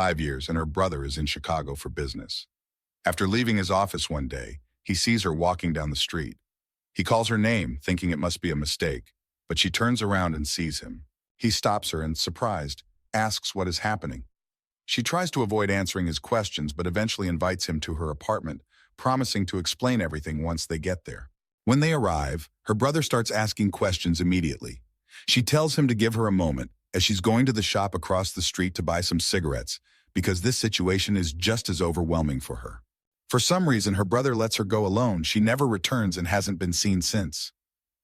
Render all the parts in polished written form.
5 years, and her brother is in Chicago for business. After leaving his office one day, he sees her walking down the street. He calls her name, thinking it must be a mistake, but she turns around and sees him. He stops her and, surprised, asks what is happening. She tries to avoid answering his questions, but eventually invites him to her apartment, promising to explain everything once they get there. When they arrive, her brother starts asking questions immediately. She tells him to give her a moment, as she's going to the shop across the street to buy some cigarettes, because this situation is just as overwhelming for her. For some reason, her brother lets her go alone. She never returns and hasn't been seen since.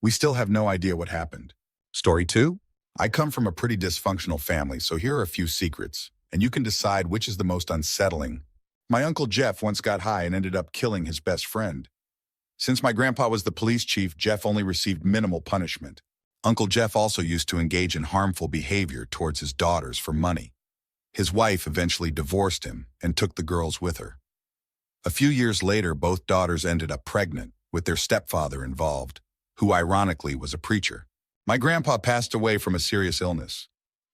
We still have no idea what happened. Story 2. I come from a pretty dysfunctional family, so here are a few secrets, and you can decide which is the most unsettling. My Uncle Jeff once got high and ended up killing his best friend. Since my grandpa was the police chief, Jeff only received minimal punishment. Uncle Jeff also used to engage in harmful behavior towards his daughters for money. His wife eventually divorced him and took the girls with her. A few years later, both daughters ended up pregnant, with their stepfather involved, who ironically was a preacher. My grandpa passed away from a serious illness,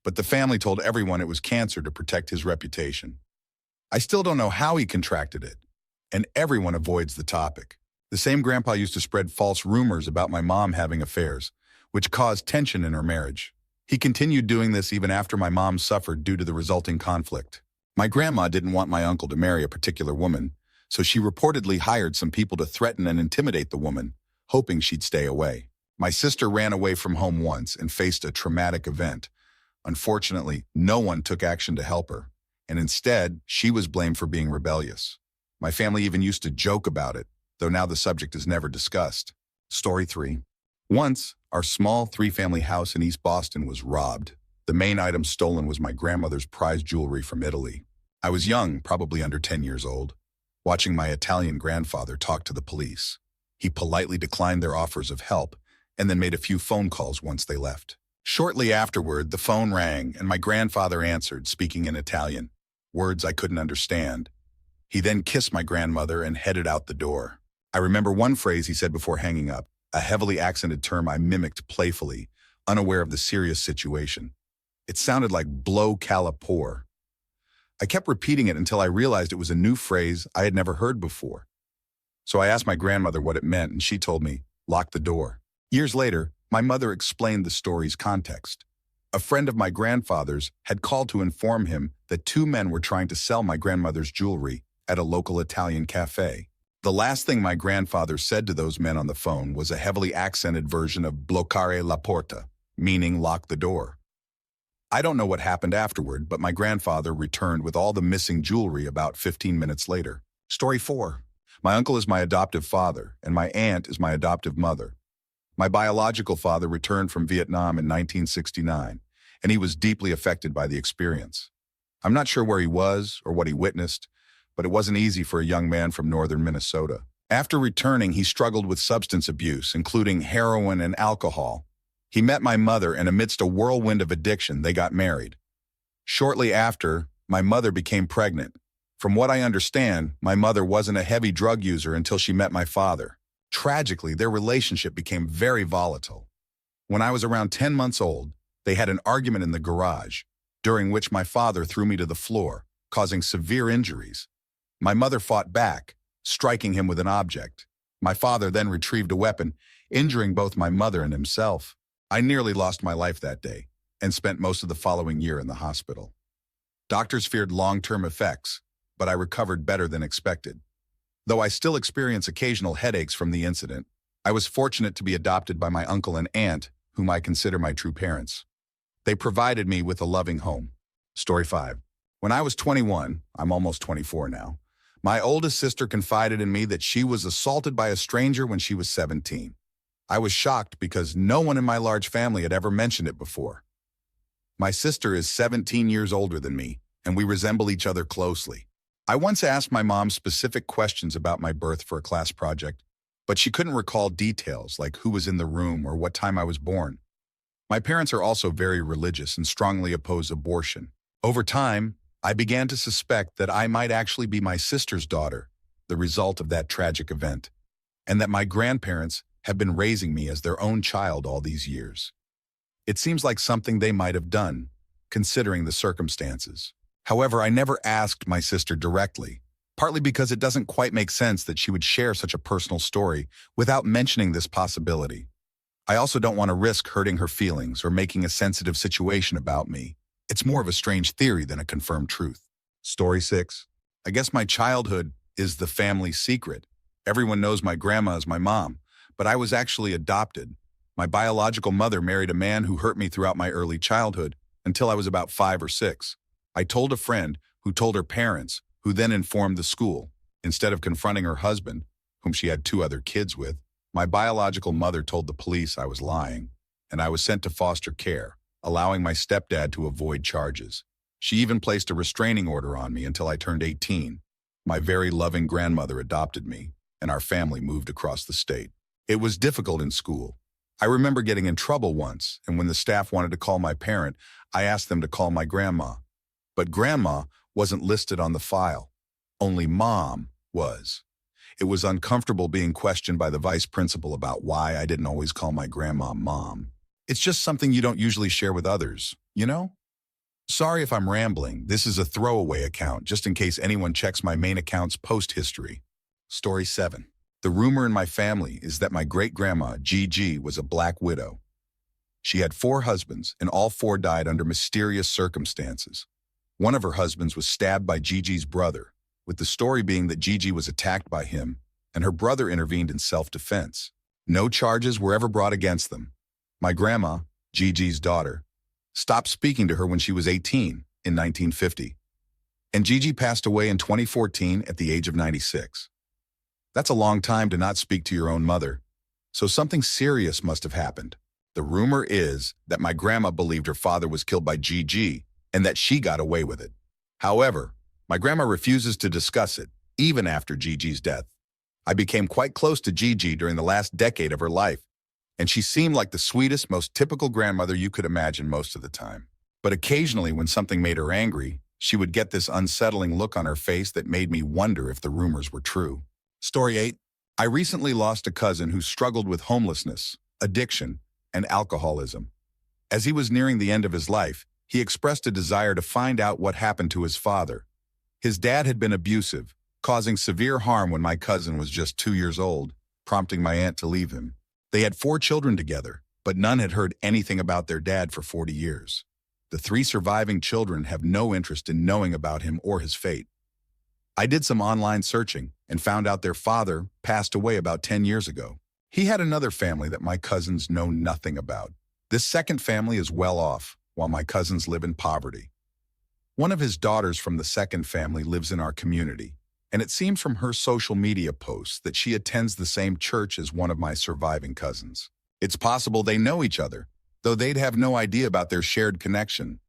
but the family told everyone it was cancer to protect his reputation. I still don't know how he contracted it, and everyone avoids the topic. The same grandpa used to spread false rumors about my mom having affairs, which caused tension in her marriage. He continued doing this even after my mom suffered due to the resulting conflict. My grandma didn't want my uncle to marry a particular woman, so she reportedly hired some people to threaten and intimidate the woman, hoping she'd stay away. My sister ran away from home once and faced a traumatic event. Unfortunately, no one took action to help her, and instead, she was blamed for being rebellious. My family even used to joke about it, though now the subject is never discussed. Story 3. Once, our small 3-family house in East Boston was robbed. The main item stolen was my grandmother's prized jewelry from Italy. I was young, probably under 10 years old, watching my Italian grandfather talk to the police. He politely declined their offers of help and then made a few phone calls once they left. Shortly afterward, the phone rang and my grandfather answered, speaking in Italian, words I couldn't understand. He then kissed my grandmother and headed out the door. I remember one phrase he said before hanging up, a heavily accented term I mimicked playfully, unaware of the serious situation. It sounded like blow calipore. I kept repeating it until I realized it was a new phrase I had never heard before. So I asked my grandmother what it meant, and she told me, lock the door. Years later, my mother explained the story's context. A friend of my grandfather's had called to inform him that 2 men were trying to sell my grandmother's jewelry at a local Italian cafe. The last thing my grandfather said to those men on the phone was a heavily accented version of bloccare la porta, meaning lock the door. I don't know what happened afterward, but my grandfather returned with all the missing jewelry about 15 minutes later. Story 4. My uncle is my adoptive father, and my aunt is my adoptive mother. My biological father returned from Vietnam in 1969, and he was deeply affected by the experience. I'm not sure where he was or what he witnessed, but it wasn't easy for a young man from northern Minnesota. After returning, he struggled with substance abuse, including heroin and alcohol. He met my mother, and amidst a whirlwind of addiction, they got married. Shortly after, my mother became pregnant. From what I understand, my mother wasn't a heavy drug user until she met my father. Tragically, their relationship became very volatile. When I was around 10 months old, they had an argument in the garage, during which my father threw me to the floor, causing severe injuries. My mother fought back, striking him with an object. My father then retrieved a weapon, injuring both my mother and himself. I nearly lost my life that day and spent most of the following year in the hospital. Doctors feared long-term effects, but I recovered better than expected. Though I still experience occasional headaches from the incident, I was fortunate to be adopted by my uncle and aunt, whom I consider my true parents. They provided me with a loving home. Story 5. When I was 21, I'm almost 24 now, my oldest sister confided in me that she was assaulted by a stranger when she was 17. I was shocked because no one in my large family had ever mentioned it before. My sister is 17 years older than me, and we resemble each other closely. I once asked my mom specific questions about my birth for a class project, but she couldn't recall details like who was in the room or what time I was born. My parents are also very religious and strongly oppose abortion. Over time, I began to suspect that I might actually be my sister's daughter, the result of that tragic event, and that my grandparents have been raising me as their own child all these years. It seems like something they might have done, considering the circumstances. However, I never asked my sister directly, partly because it doesn't quite make sense that she would share such a personal story without mentioning this possibility. I also don't want to risk hurting her feelings or making a sensitive situation about me. It's more of a strange theory than a confirmed truth. Story 6. I guess my childhood is the family secret. Everyone knows my grandma is my mom, but I was actually adopted. My biological mother married a man who hurt me throughout my early childhood until I was about 5 or 6. I told a friend who told her parents, who then informed the school. Instead of confronting her husband, whom she had 2 other kids with, my biological mother told the police I was lying, and I was sent to foster care, allowing my stepdad to avoid charges. She even placed a restraining order on me until I turned 18. My very loving grandmother adopted me, and our family moved across the state. It was difficult in school. I remember getting in trouble once, and when the staff wanted to call my parent, I asked them to call my grandma. But grandma wasn't listed on the file. Only mom was. It was uncomfortable being questioned by the vice principal about why I didn't always call my grandma mom. It's just something you don't usually share with others, you know? Sorry if I'm rambling. This is a throwaway account, just in case anyone checks my main account's post history. Story 7. The rumor in my family is that my great-grandma, Gigi, was a black widow. She had 4 husbands, and all 4 died under mysterious circumstances. One of her husbands was stabbed by Gigi's brother, with the story being that Gigi was attacked by him, and her brother intervened in self-defense. No charges were ever brought against them. My grandma, Gigi's daughter, stopped speaking to her when she was 18 in 1950, and Gigi passed away in 2014 at the age of 96. That's a long time to not speak to your own mother, so something serious must have happened. The rumor is that my grandma believed her father was killed by Gigi and that she got away with it. However, my grandma refuses to discuss it, even after Gigi's death. I became quite close to Gigi during the last decade of her life, and she seemed like the sweetest, most typical grandmother you could imagine most of the time. But occasionally, when something made her angry, she would get this unsettling look on her face that made me wonder if the rumors were true. Story 8. I recently lost a cousin who struggled with homelessness, addiction, and alcoholism. As he was nearing the end of his life, he expressed a desire to find out what happened to his father. His dad had been abusive, causing severe harm when my cousin was just 2 years old, prompting my aunt to leave him. They had 4 children together, but none had heard anything about their dad for 40 years. The 3 surviving children have no interest in knowing about him or his fate. I did some online searching and found out their father passed away about 10 years ago. He had another family that my cousins know nothing about. This second family is well off, while my cousins live in poverty. One of his daughters from the second family lives in our community, and it seems from her social media posts that she attends the same church as one of my surviving cousins. It's possible they know each other, though they'd have no idea about their shared connection.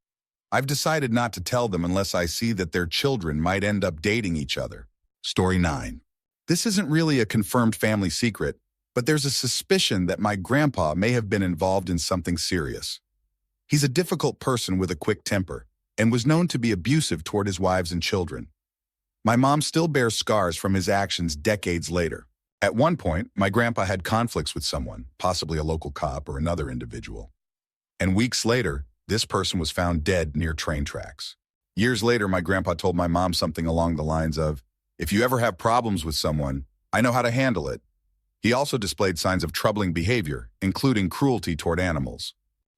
I've decided not to tell them unless I see that their children might end up dating each other. Story 9. This isn't really a confirmed family secret, but there's a suspicion that my grandpa may have been involved in something serious. He's a difficult person with a quick temper, and was known to be abusive toward his wives and children. My mom still bears scars from his actions decades later. At one point, my grandpa had conflicts with someone, possibly a local cop or another individual. And weeks later, this person was found dead near train tracks. Years later, my grandpa told my mom something along the lines of, "If you ever have problems with someone, I know how to handle it." He also displayed signs of troubling behavior, including cruelty toward animals.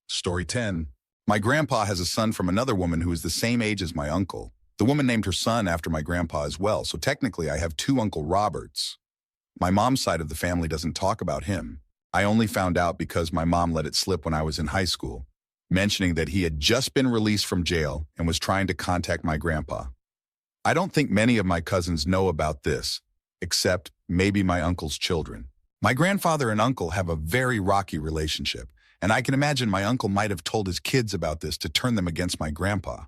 Story 10. My grandpa has a son from another woman who is the same age as my uncle. The woman named her son after my grandpa as well, so technically I have 2 Uncle Roberts. My mom's side of the family doesn't talk about him. I only found out because my mom let it slip when I was in high school, mentioning that he had just been released from jail and was trying to contact my grandpa. I don't think many of my cousins know about this, except maybe my uncle's children. My grandfather and uncle have a very rocky relationship, and I can imagine my uncle might have told his kids about this to turn them against my grandpa.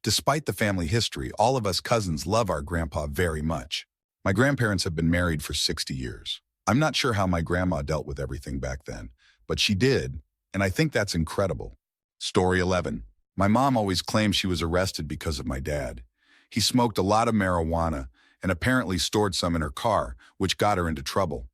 Despite the family history, all of us cousins love our grandpa very much. My grandparents have been married for 60 years. I'm not sure how my grandma dealt with everything back then, but she did, and I think that's incredible. Story 11. My mom always claimed she was arrested because of my dad. He smoked a lot of marijuana and apparently stored some in her car, which got her into trouble.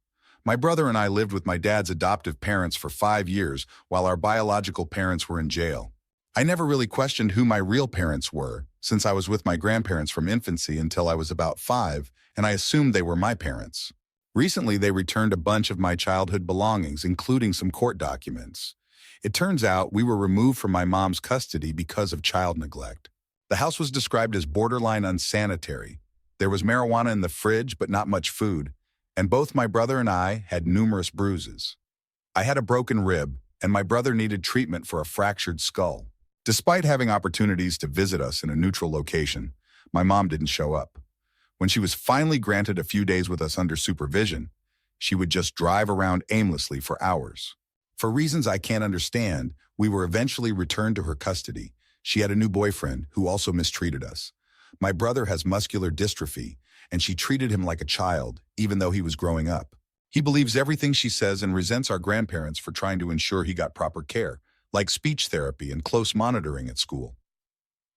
My brother and I lived with my dad's adoptive parents for 5 years while our biological parents were in jail. I never really questioned who my real parents were, since I was with my grandparents from infancy until I was about 5, and I assumed they were my parents. Recently, they returned a bunch of my childhood belongings, including some court documents. It turns out we were removed from my mom's custody because of child neglect. The house was described as borderline unsanitary. There was marijuana in the fridge, but not much food, and both my brother and I had numerous bruises. I had a broken rib, and my brother needed treatment for a fractured skull. Despite having opportunities to visit us in a neutral location, my mom didn't show up. When she was finally granted a few days with us under supervision, she would just drive around aimlessly for hours. For reasons I can't understand, we were eventually returned to her custody. She had a new boyfriend who also mistreated us. My brother has muscular dystrophy, and she treated him like a child, even though he was growing up. He believes everything she says and resents our grandparents for trying to ensure he got proper care, like speech therapy and close monitoring at school.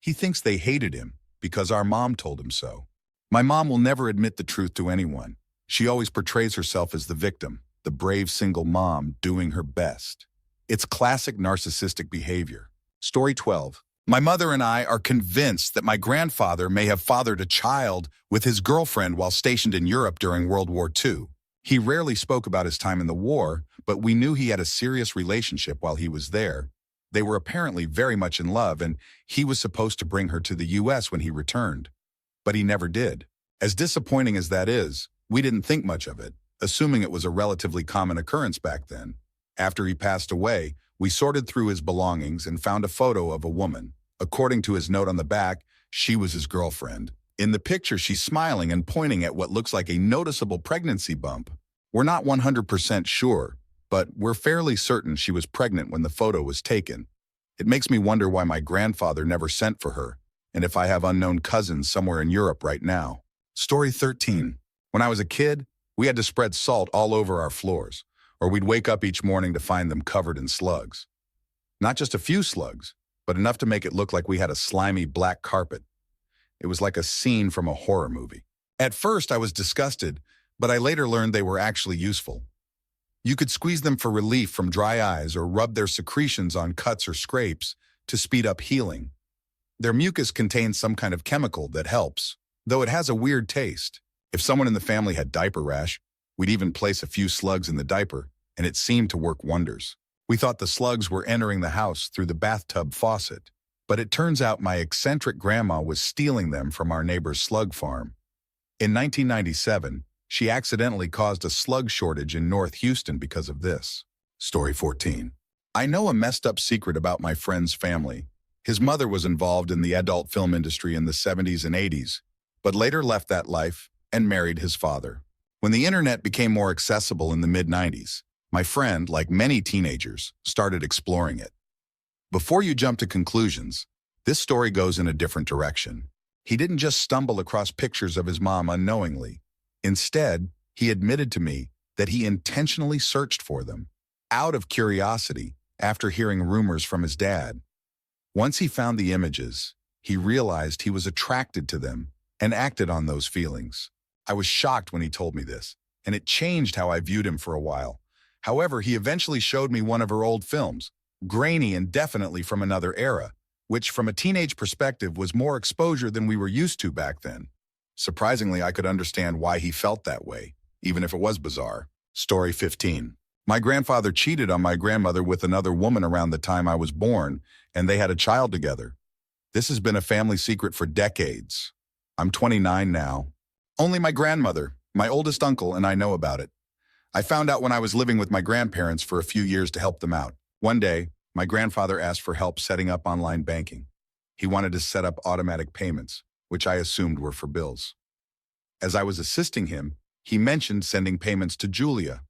He thinks they hated him because our mom told him so. My mom will never admit the truth to anyone. She always portrays herself as the victim, the brave single mom doing her best. It's classic narcissistic behavior. Story 12. My mother and I are convinced that my grandfather may have fathered a child with his girlfriend while stationed in Europe during World War II. He rarely spoke about his time in the war, but we knew he had a serious relationship while he was there. They were apparently very much in love, and he was supposed to bring her to the US when he returned. But he never did. As disappointing as that is, we didn't think much of it, assuming it was a relatively common occurrence back then. After he passed away, we sorted through his belongings and found a photo of a woman. According to his note on the back, she was his girlfriend. In the picture, she's smiling and pointing at what looks like a noticeable pregnancy bump. We're not 100% sure, but we're fairly certain she was pregnant when the photo was taken. It makes me wonder why my grandfather never sent for her, and if I have unknown cousins somewhere in Europe right now. Story 13. When I was a kid, we had to spread salt all over our floors, or we'd wake up each morning to find them covered in slugs. Not just a few slugs, but enough to make it look like we had a slimy black carpet. It was like a scene from a horror movie. At first, I was disgusted, but I later learned they were actually useful. You could squeeze them for relief from dry eyes or rub their secretions on cuts or scrapes to speed up healing. Their mucus contains some kind of chemical that helps, though it has a weird taste. If someone in the family had diaper rash, we'd even place a few slugs in the diaper, and it seemed to work wonders. We thought the slugs were entering the house through the bathtub faucet, but it turns out my eccentric grandma was stealing them from our neighbor's slug farm. In 1997, she accidentally caused a slug shortage in North Houston because of this. Story 14. I know a messed up secret about my friend's family. His mother was involved in the adult film industry in the 70s and 80s, but later left that life and married his father. When the internet became more accessible in the mid-90s, my friend, like many teenagers, started exploring it. Before you jump to conclusions, this story goes in a different direction. He didn't just stumble across pictures of his mom unknowingly. Instead, he admitted to me that he intentionally searched for them, out of curiosity, after hearing rumors from his dad. Once he found the images, he realized he was attracted to them and acted on those feelings. I was shocked when he told me this, and it changed how I viewed him for a while. However, he eventually showed me one of her old films, grainy and definitely from another era, which from a teenage perspective was more exposure than we were used to back then. Surprisingly, I could understand why he felt that way, even if it was bizarre. Story 15. My grandfather cheated on my grandmother with another woman around the time I was born, and they had a child together. This has been a family secret for decades. I'm 29 now. Only my grandmother, my oldest uncle, and I know about it. I found out when I was living with my grandparents for a few years to help them out. One day, my grandfather asked for help setting up online banking. He wanted to set up automatic payments, which I assumed were for bills. As I was assisting him, he mentioned sending payments to Julia.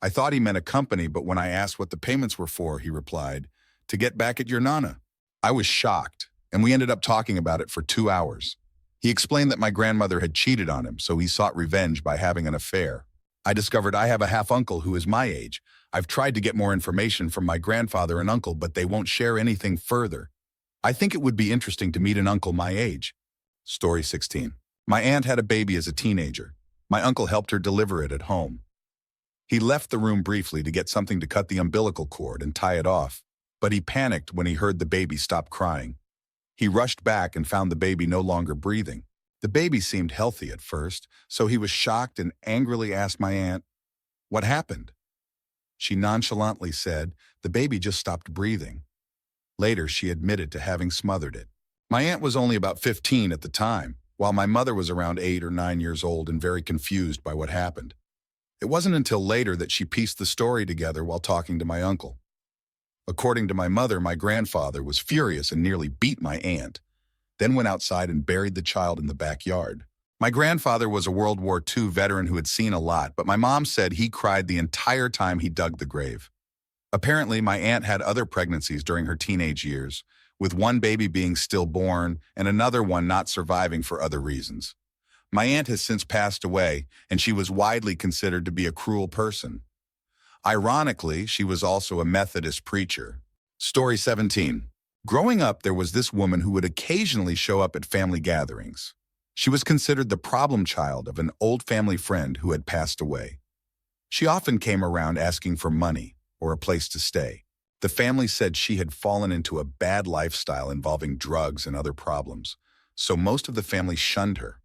I thought he meant a company, but when I asked what the payments were for, he replied, "To get back at your Nana." I was shocked, and we ended up talking about it for 2 hours. He explained that my grandmother had cheated on him, so he sought revenge by having an affair. I discovered I have a half-uncle who is my age. I've tried to get more information from my grandfather and uncle, but they won't share anything further. I think it would be interesting to meet an uncle my age. Story 16. My aunt had a baby as a teenager. My uncle helped her deliver it at home. He left the room briefly to get something to cut the umbilical cord and tie it off, but he panicked when he heard the baby stop crying. He rushed back and found the baby no longer breathing. The baby seemed healthy at first, so he was shocked and angrily asked my aunt, "What happened?" She nonchalantly said, "The baby just stopped breathing." Later, she admitted to having smothered it. My aunt was only about 15 at the time, while my mother was around 8 or 9 years old and very confused by what happened. It wasn't until later that she pieced the story together while talking to my uncle. According to my mother, my grandfather was furious and nearly beat my aunt, then went outside and buried the child in the backyard. My grandfather was a World War II veteran who had seen a lot, but my mom said he cried the entire time he dug the grave. Apparently, my aunt had other pregnancies during her teenage years, with one baby being stillborn and another one not surviving for other reasons. My aunt has since passed away, and she was widely considered to be a cruel person. Ironically, she was also a Methodist preacher. Story 17. Growing up, there was this woman who would occasionally show up at family gatherings. She was considered the problem child of an old family friend who had passed away. She often came around asking for money or a place to stay. The family said she had fallen into a bad lifestyle involving drugs and other problems, so most of the family shunned her.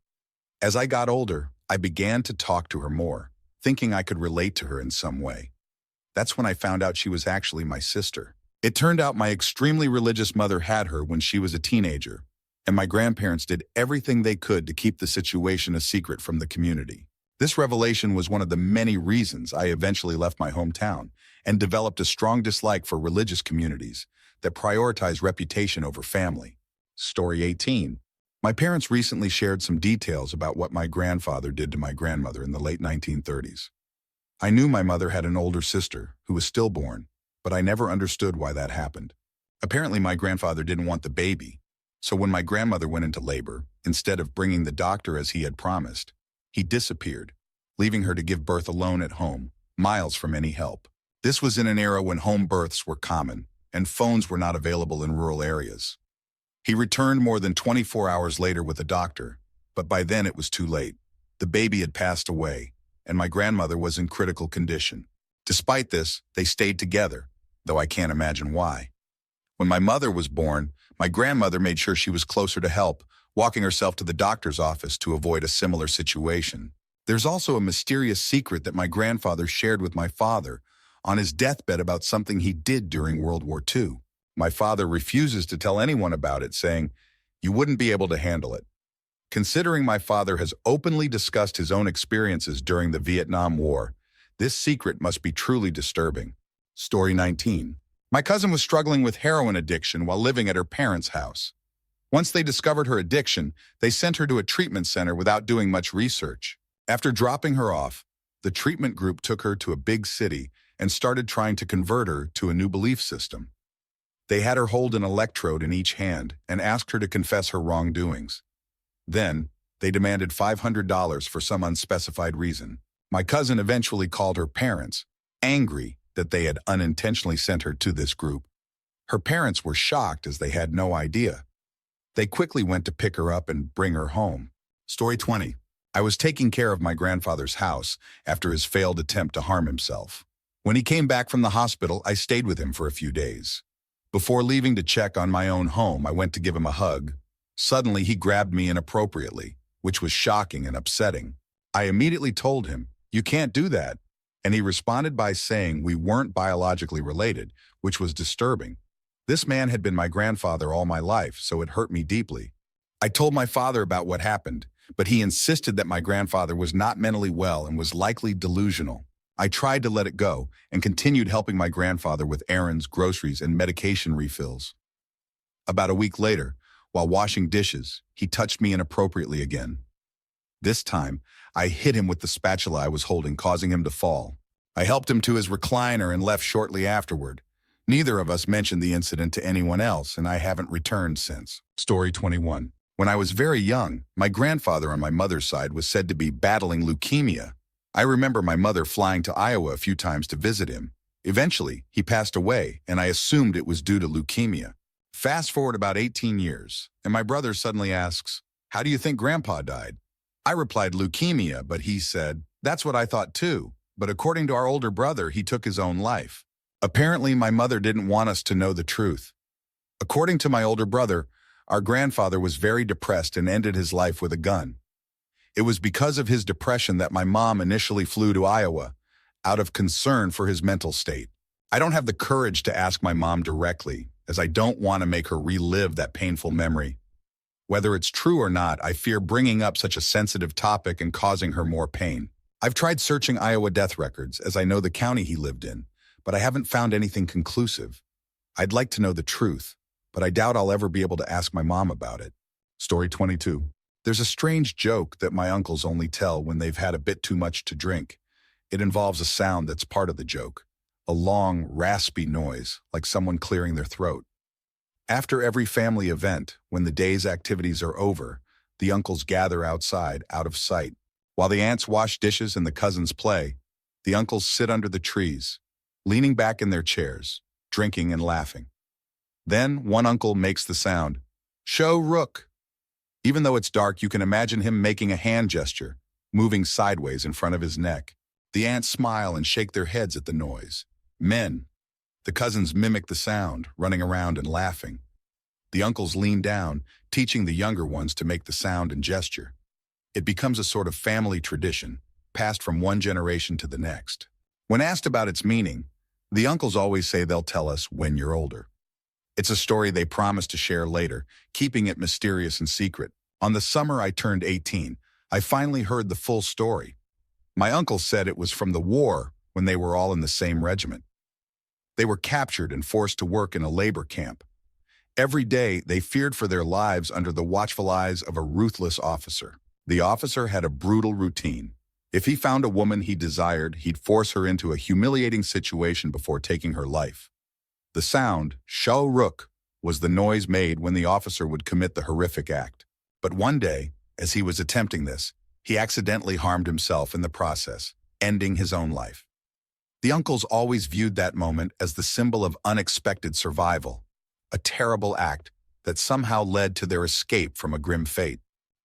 As I got older, I began to talk to her more, thinking I could relate to her in some way. That's when I found out she was actually my sister. It turned out my extremely religious mother had her when she was a teenager, and my grandparents did everything they could to keep the situation a secret from the community. This revelation was one of the many reasons I eventually left my hometown and developed a strong dislike for religious communities that prioritize reputation over family. Story 18. My parents recently shared some details about what my grandfather did to my grandmother in the late 1930s. I knew my mother had an older sister who was stillborn, but I never understood why that happened. Apparently, my grandfather didn't want the baby, so when my grandmother went into labor, instead of bringing the doctor as he had promised, he disappeared, leaving her to give birth alone at home, miles from any help. This was in an era when home births were common and phones were not available in rural areas. He returned more than 24 hours later with a doctor, but by then it was too late. The baby had passed away, and my grandmother was in critical condition. Despite this, they stayed together, though I can't imagine why. When my mother was born, my grandmother made sure she was closer to help, walking herself to the doctor's office to avoid a similar situation. There's also a mysterious secret that my grandfather shared with my father on his deathbed about something he did during World War II. My father refuses to tell anyone about it, saying, "You wouldn't be able to handle it." Considering my father has openly discussed his own experiences during the Vietnam War, this secret must be truly disturbing. Story 19. My cousin was struggling with heroin addiction while living at her parents' house. Once they discovered her addiction, they sent her to a treatment center without doing much research. After dropping her off, the treatment group took her to a big city and started trying to convert her to a new belief system. They had her hold an electrode in each hand and asked her to confess her wrongdoings. Then, they demanded $500 for some unspecified reason. My cousin eventually called her parents, angry that they had unintentionally sent her to this group. Her parents were shocked as they had no idea. They quickly went to pick her up and bring her home. Story 20. I was taking care of my grandfather's house after his failed attempt to harm himself. When he came back from the hospital, I stayed with him for a few days. Before leaving to check on my own home, I went to give him a hug. Suddenly, he grabbed me inappropriately, which was shocking and upsetting. I immediately told him, "You can't do that." And he responded by saying we weren't biologically related, which was disturbing. This man had been my grandfather all my life, so it hurt me deeply. I told my father about what happened, but he insisted that my grandfather was not mentally well and was likely delusional. I tried to let it go and continued helping my grandfather with errands, groceries, and medication refills. About a week later, while washing dishes, he touched me inappropriately again. This time, I hit him with the spatula I was holding, causing him to fall. I helped him to his recliner and left shortly afterward. Neither of us mentioned the incident to anyone else, and I haven't returned since. Story 21. When I was very young, my grandfather on my mother's side was said to be battling leukemia. I remember my mother flying to Iowa a few times to visit him. Eventually, he passed away, and I assumed it was due to leukemia. Fast forward about 18 years, and my brother suddenly asks, "How do you think Grandpa died?" I replied, "Leukemia," but he said, "That's what I thought too. But according to our older brother, he took his own life." Apparently, my mother didn't want us to know the truth. According to my older brother, Our grandfather was very depressed and ended his life with a gun. It was because of his depression that my mom initially flew to Iowa, out of concern for his mental state. I don't have the courage to ask my mom directly, as I don't want to make her relive that painful memory. Whether it's true or not, I fear bringing up such a sensitive topic and causing her more pain. I've tried searching Iowa death records, as I know the county he lived in, but I haven't found anything conclusive. I'd like to know the truth, but I doubt I'll ever be able to ask my mom about it. Story 22. There's a strange joke that my uncles only tell when they've had a bit too much to drink. It involves a sound that's part of the joke, a long, raspy noise, like someone clearing their throat. After every family event, when the day's activities are over, the uncles gather outside, out of sight. While the aunts wash dishes and the cousins play, the uncles sit under the trees, leaning back in their chairs, drinking and laughing. Then one uncle makes the sound, "Show rook." Even though it's dark, you can imagine him making a hand gesture, moving sideways in front of his neck. The aunts smile and shake their heads at the noise. Men. The cousins mimic the sound, running around and laughing. The uncles lean down, teaching the younger ones to make the sound and gesture. It becomes a sort of family tradition, passed from one generation to the next. When asked about its meaning, the uncles always say they'll tell us when you're older. It's a story they promise to share later, keeping it mysterious and secret. On the summer I turned 18, I finally heard the full story. My uncle said it was from the war when they were all in the same regiment. They were captured and forced to work in a labor camp. Every day, they feared for their lives under the watchful eyes of a ruthless officer. The officer had a brutal routine. If he found a woman he desired, he'd force her into a humiliating situation before taking her life. The sound, "Show rook," was the noise made when the officer would commit the horrific act. But one day, as he was attempting this, he accidentally harmed himself in the process, ending his own life. The uncles always viewed that moment as the symbol of unexpected survival, a terrible act that somehow led to their escape from a grim fate.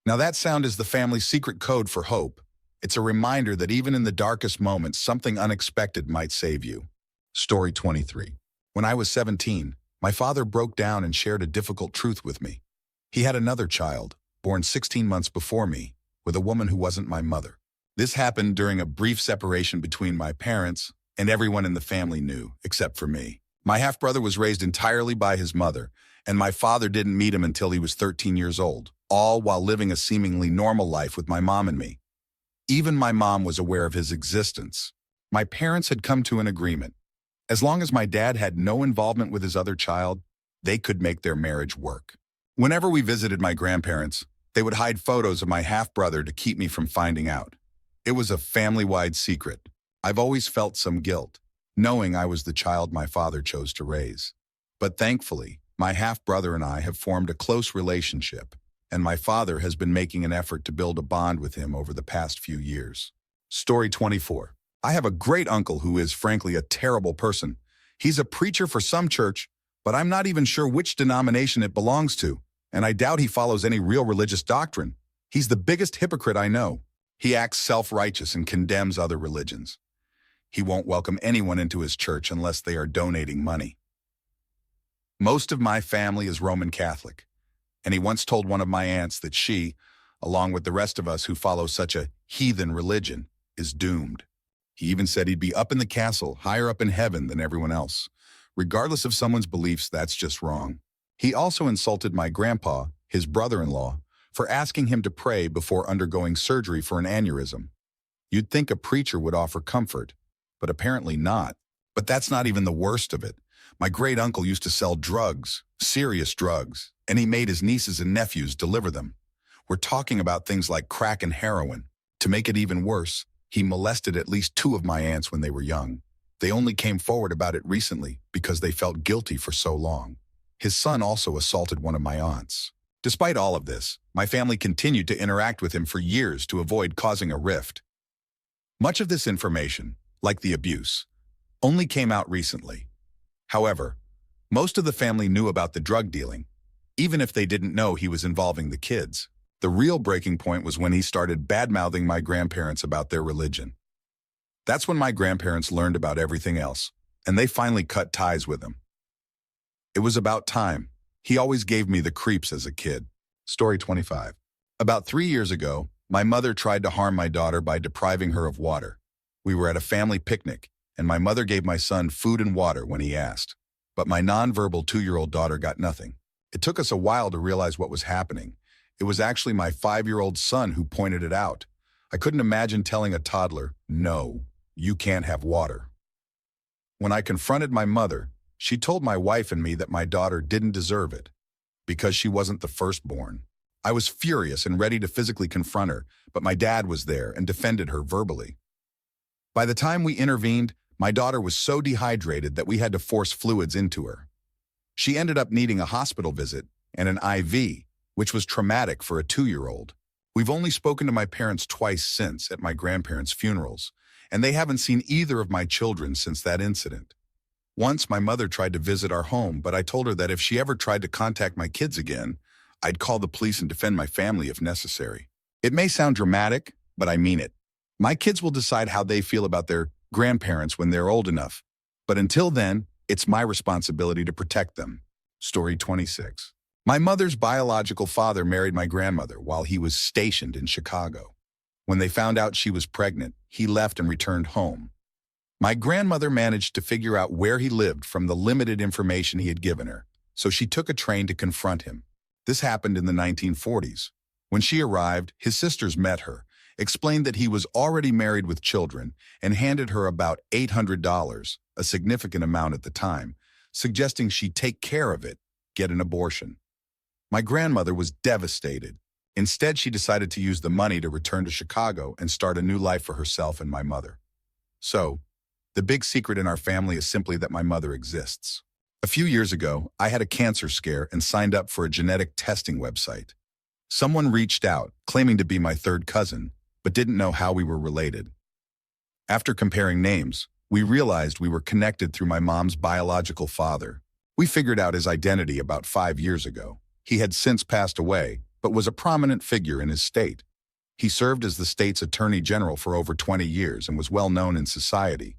Now that sound is the family's secret code for hope. It's a reminder that even in the darkest moments, something unexpected might save you. Story 23. When I was 17, my father broke down and shared a difficult truth with me. He had another child, born 16 months before me, with a woman who wasn't my mother. This happened during a brief separation between my parents, and everyone in the family knew, except for me. My half-brother was raised entirely by his mother, and my father didn't meet him until he was 13 years old, all while living a seemingly normal life with my mom and me. Even my mom was aware of his existence. My parents had come to an agreement. As long as my dad had no involvement with his other child, they could make their marriage work. Whenever we visited my grandparents, they would hide photos of my half-brother to keep me from finding out. It was a family-wide secret. I've always felt some guilt, knowing I was the child my father chose to raise. But thankfully, my half-brother and I have formed a close relationship, and my father has been making an effort to build a bond with him over the past few years. Story 24. I have a great uncle who is, frankly, a terrible person. He's a preacher for some church, but I'm not even sure which denomination it belongs to, and I doubt he follows any real religious doctrine. He's the biggest hypocrite I know. He acts self-righteous and condemns other religions. He won't welcome anyone into his church unless they are donating money. Most of my family is Roman Catholic, and he once told one of my aunts that she, along with the rest of us who follow such a heathen religion, is doomed. He even said he'd be up in the castle, higher up in heaven than everyone else. Regardless of someone's beliefs, that's just wrong. He also insulted my grandpa, his brother-in-law, for asking him to pray before undergoing surgery for an aneurysm. You'd think a preacher would offer comfort, but apparently not. But that's not even the worst of it. My great-uncle used to sell drugs, serious drugs, and he made his nieces and nephews deliver them. We're talking about things like crack and heroin. To make it even worse, he molested at least 2 of my aunts when they were young. They only came forward about it recently because they felt guilty for so long. His son also assaulted one of my aunts. Despite all of this, my family continued to interact with him for years to avoid causing a rift. Much of this information, like the abuse, only came out recently. However, most of the family knew about the drug dealing, even if they didn't know he was involving the kids. The real breaking point was when he started bad-mouthing my grandparents about their religion. That's when my grandparents learned about everything else, and they finally cut ties with him. It was about time. He always gave me the creeps as a kid. Story 25. About 3 years ago, my mother tried to harm my daughter by depriving her of water. We were at a family picnic, and my mother gave my son food and water when he asked. But my nonverbal 2-year-old daughter got nothing. It took us a while to realize what was happening. It was actually my 5-year-old son who pointed it out. I couldn't imagine telling a toddler, "No, you can't have water." When I confronted my mother, she told my wife and me that my daughter didn't deserve it because she wasn't the firstborn. I was furious and ready to physically confront her, but my dad was there and defended her verbally. By the time we intervened, my daughter was so dehydrated that we had to force fluids into her. She ended up needing a hospital visit and an IV, which was traumatic for a 2-year-old. We've only spoken to my parents twice since at my grandparents' funerals, and they haven't seen either of my children since that incident. Once my mother tried to visit our home, but I told her that if she ever tried to contact my kids again, I'd call the police and defend my family if necessary. It may sound dramatic, but I mean it. My kids will decide how they feel about their grandparents when they're old enough. But until then, it's my responsibility to protect them. Story 26. My mother's biological father married my grandmother while he was stationed in Chicago. When they found out she was pregnant, he left and returned home. My grandmother managed to figure out where he lived from the limited information he had given her, so she took a train to confront him. This happened in the 1940s. When she arrived, his sisters met her, explained that he was already married with children, and handed her about $800, a significant amount at the time, suggesting she take care of it, get an abortion. My grandmother was devastated. Instead, she decided to use the money to return to Chicago and start a new life for herself and my mother. So, the big secret in our family is simply that my mother exists. A few years ago, I had a cancer scare and signed up for a genetic testing website. Someone reached out, claiming to be my third cousin, but didn't know how we were related. After comparing names, we realized we were connected through my mom's biological father. We figured out his identity about 5 years ago. He had since passed away, but was a prominent figure in his state. He served as the state's attorney general for over 20 years and was well known in society.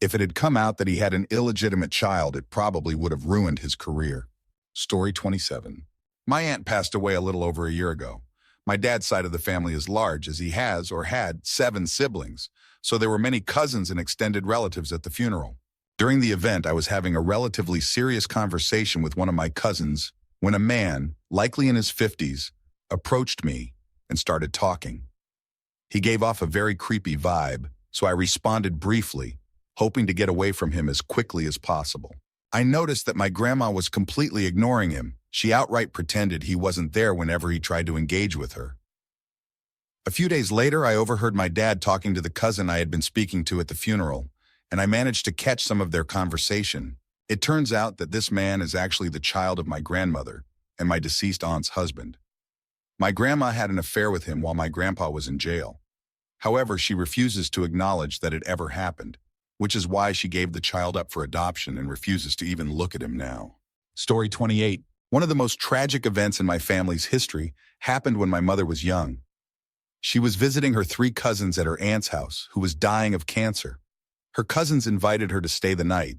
If it had come out that he had an illegitimate child, it probably would have ruined his career. Story 27. My aunt passed away a little over a year ago. My dad's side of the family is large, as he has or had 7 siblings, so there were many cousins and extended relatives at the funeral. During the event, I was having a relatively serious conversation with one of my cousins when a man, likely in his 50s, approached me and started talking. He gave off a very creepy vibe, so I responded briefly, hoping to get away from him as quickly as possible. I noticed that my grandma was completely ignoring him. She outright pretended he wasn't there whenever he tried to engage with her. A few days later, I overheard my dad talking to the cousin I had been speaking to at the funeral, and I managed to catch some of their conversation. It turns out that this man is actually the child of my grandmother and my deceased aunt's husband. My grandma had an affair with him while my grandpa was in jail. However, she refuses to acknowledge that it ever happened, which is why she gave the child up for adoption and refuses to even look at him now. Story 28. One of the most tragic events in my family's history happened when my mother was young. She was visiting her 3 cousins at her aunt's house, who was dying of cancer. Her cousins invited her to stay the night,